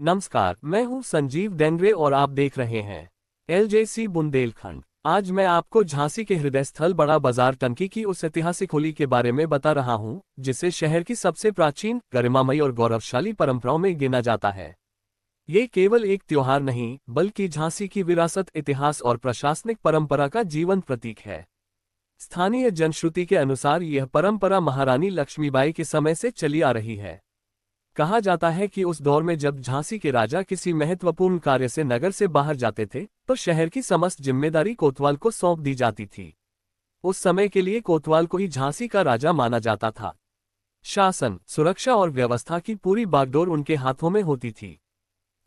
नमस्कार, मैं हूं संजीव डेंगरे और आप देख रहे हैं LJC बुंदेलखंड। आज मैं आपको झांसी के हृदय स्थल बड़ा बाजार टंकी की उस ऐतिहासिक होली के बारे में बता रहा हूं, जिसे शहर की सबसे प्राचीन, गरिमामयी और गौरवशाली परंपराओं में गिना जाता है। ये केवल एक त्योहार नहीं, बल्कि झांसी की विरासत, इतिहास और प्रशासनिक परंपरा का जीवंत प्रतीक है। स्थानीय जनश्रुति के अनुसार यह परंपरा महारानी लक्ष्मीबाई के समय से चली आ रही है। कहा जाता है कि उस दौर में जब झांसी के राजा किसी महत्वपूर्ण कार्य से नगर से बाहर जाते थे, तो शहर की समस्त जिम्मेदारी कोतवाल को सौंप दी जाती थी। उस समय के लिए कोतवाल को ही झांसी का राजा माना जाता था। शासन, सुरक्षा और व्यवस्था की पूरी बागडोर उनके हाथों में होती थी।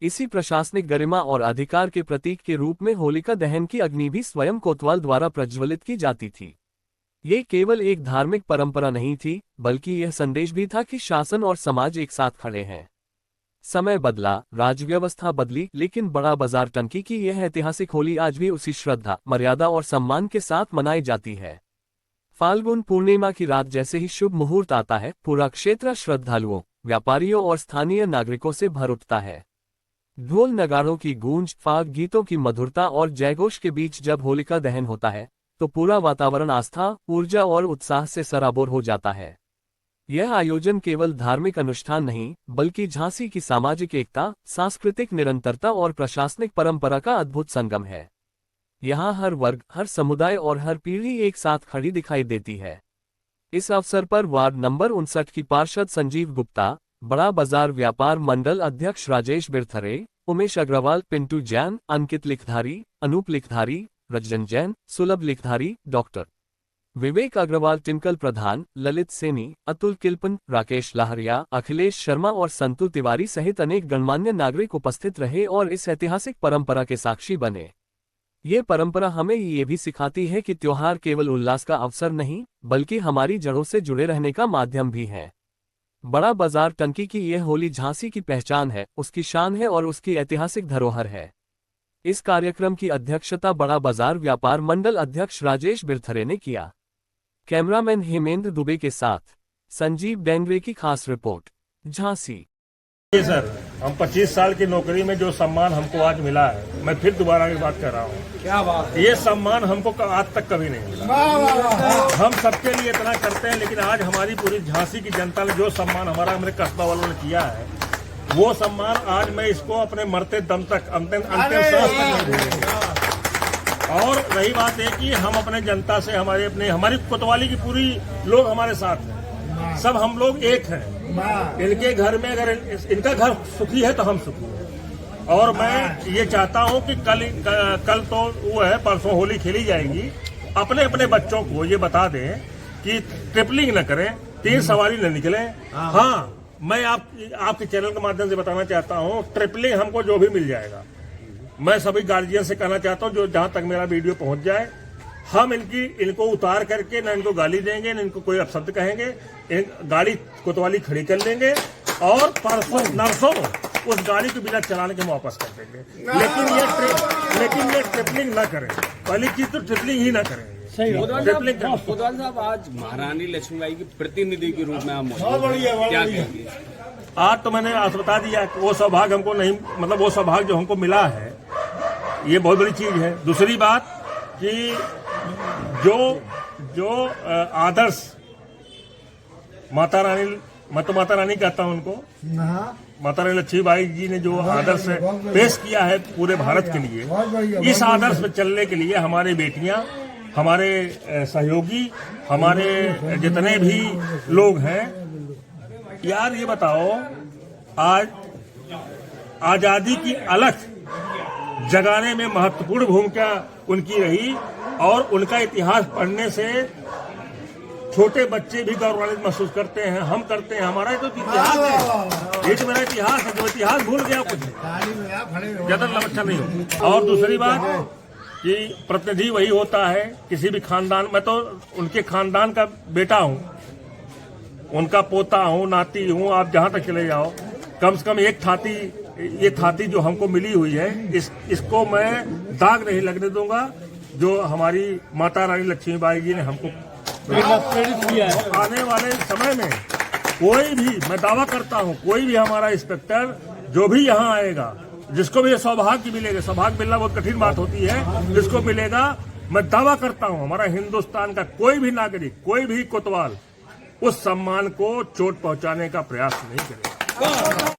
इसी प्रशासनिक गरिमा और अधिकार के प्रतीक के रूप में होलिका दहन की अग्नि भी स्वयं कोतवाल द्वारा प्रज्वलित की जाती थी। ये केवल एक धार्मिक परंपरा नहीं थी, बल्कि यह संदेश भी था कि शासन और समाज एक साथ खड़े हैं। समय बदला, राजव्यवस्था बदली, लेकिन बड़ा बाजार टंकी की यह ऐतिहासिक होली आज भी उसी श्रद्धा, मर्यादा और सम्मान के साथ मनाई जाती है। फाल्गुन पूर्णिमा की रात जैसे ही शुभ मुहूर्त आता है, पूरा क्षेत्र श्रद्धालुओं, व्यापारियों और स्थानीय नागरिकों से भर उठता है। ढोल नगाड़ों की गूंज, फाग गीतों की मधुरता और जयघोष के बीच जब होलिका दहन होता है, तो पूरा वातावरण आस्था, ऊर्जा और उत्साह से सराबोर हो जाता है। यह आयोजन केवल धार्मिक अनुष्ठान नहीं, बल्कि झांसी की सामाजिक एकता, सांस्कृतिक निरंतरता और प्रशासनिक परंपरा का अद्भुत संगम है। यहाँ हर वर्ग, हर समुदाय और हर पीढ़ी एक साथ खड़ी दिखाई देती है। इस अवसर पर वार्ड नंबर 59 की पार्षद संजीव गुप्ता, बड़ा बाजार व्यापार मंडल अध्यक्ष राजेश बिरथरे, उमेश अग्रवाल, पिंटू जैन, अंकित लिखधारी, अनूप लिखधारी, रजन जैन, सुलभ लिखधारी, डॉक्टर विवेक अग्रवाल, टिंकल प्रधान, ललित सेनी, अतुल किल्पन, राकेश लाहरिया, अखिलेश शर्मा और संतु तिवारी सहित अनेक गणमान्य नागरिक उपस्थित रहे और इस ऐतिहासिक परंपरा के साक्षी बने। ये परंपरा हमें ये भी सिखाती है कि त्योहार केवल उल्लास का अवसर नहीं, बल्कि हमारी जड़ों से जुड़े रहने का माध्यम भी है। बड़ा बाजार टंकी की यह होली झांसी की पहचान है, उसकी शान है और उसकी ऐतिहासिक धरोहर है। इस कार्यक्रम की अध्यक्षता बड़ा बाजार व्यापार मंडल अध्यक्ष राजेश बिरथरे ने किया। कैमरामैन हेमेंद्र दुबे के साथ संजीव डेंगरे की खास रिपोर्ट, झांसी। जी सर, हम 25 साल की नौकरी में जो सम्मान हमको आज मिला है, मैं फिर दोबारा की बात कर रहा हूँ। क्या बात है? ये सम्मान हमको आज तक कभी नहीं मिला। हम सबके लिए इतना करते हैं, लेकिन आज हमारी पूरी झांसी की जनता ने जो सम्मान हमारा मेरे कस्बा वालों ने किया है, वो सम्मान आज मैं इसको अपने मरते दम तक, अंतिम सांस तक नहीं भूलूंगा। और रही बात है कि हम अपने जनता से, हमारी कोतवाली की पूरी लोग हमारे साथ हैं, सब हम लोग एक हैं। इनके घर में अगर इनका घर सुखी है तो हम सुखी हैं। और मैं ये चाहता हूं कि कल तो वो है, परसों होली खेली जाएगी, अपने अपने बच्चों को ये बता दें कि ट्रिपलिंग न करें, 3 सवारी न निकले। हाँ, मैं आपके चैनल के माध्यम से बताना चाहता हूं, ट्रिपलिंग हमको जो भी मिल जाएगा, मैं सभी गार्जियन से कहना चाहता हूं, जो जहां तक मेरा वीडियो पहुंच जाए, हम इनको उतार करके न इनको गाली देंगे, न इनको कोई अपशब्द कहेंगे। गाड़ी कोतवाली खड़ी कर लेंगे और परसों नरसों उस गाड़ी को बिना चलाने के वापस कर देंगे। लेकिन ये ट्रिपलिंग ना करें। पहली चीज तो ट्रिपलिंग ही ना करें। कोतवाल साहब, आज महारानी लक्ष्मीबाई की प्रतिनिधि के रूप में आप क्या कहेंगे? आज तो मैंने आज बता दिया कि वो सौभाग्य हमको नहीं, मतलब वो सौभाग्य जो हमको मिला है, ये बहुत बड़ी चीज है। दूसरी बात कि जो आदर्श माता रानी, मैं तो माता रानी कहता हूं उनको, माता रानी लक्ष्मीबाई जी ने जो आदर्श पेश किया है पूरे भारत के लिए, इस आदर्श पे चलने के लिए हमारी बेटियां, हमारे सहयोगी, हमारे जितने भी लोग हैं, यार ये बताओ, आज आजादी की अलख जगाने में महत्वपूर्ण भूमिका उनकी रही और उनका इतिहास पढ़ने से छोटे बच्चे भी गौरवान्वित महसूस करते हैं, हम करते हैं। हमारा तो इतिहास है, ये तो मेरा इतिहास है, जो इतिहास भूल गया कुछ ज्यादा लमच्छा नहीं हो। और दूसरी बात कि प्रतिनिधि वही होता है किसी भी खानदान, मैं तो उनके खानदान का बेटा हूं, उनका पोता हूं, नाती हूं। आप जहां तक चले जाओ, कम से कम एक थाती, ये थाती जो हमको मिली हुई है, इसको मैं दाग नहीं लगने दूंगा, जो हमारी माता रानी लक्ष्मीबाई जी ने हमको प्रेरित किया है। आने वाले समय में कोई भी, मैं दावा करता हूं, कोई भी हमारा इंस्पेक्टर जो भी यहाँ आएगा, जिसको भी ये सौभाग्य मिलेगा, सौभाग्य मिलना बहुत कठिन बात होती है, जिसको मिलेगा, मैं दावा करता हूं हमारा हिंदुस्तान का कोई भी नागरिक, कोई भी कोतवाल उस सम्मान को चोट पहुंचाने का प्रयास नहीं करेगा।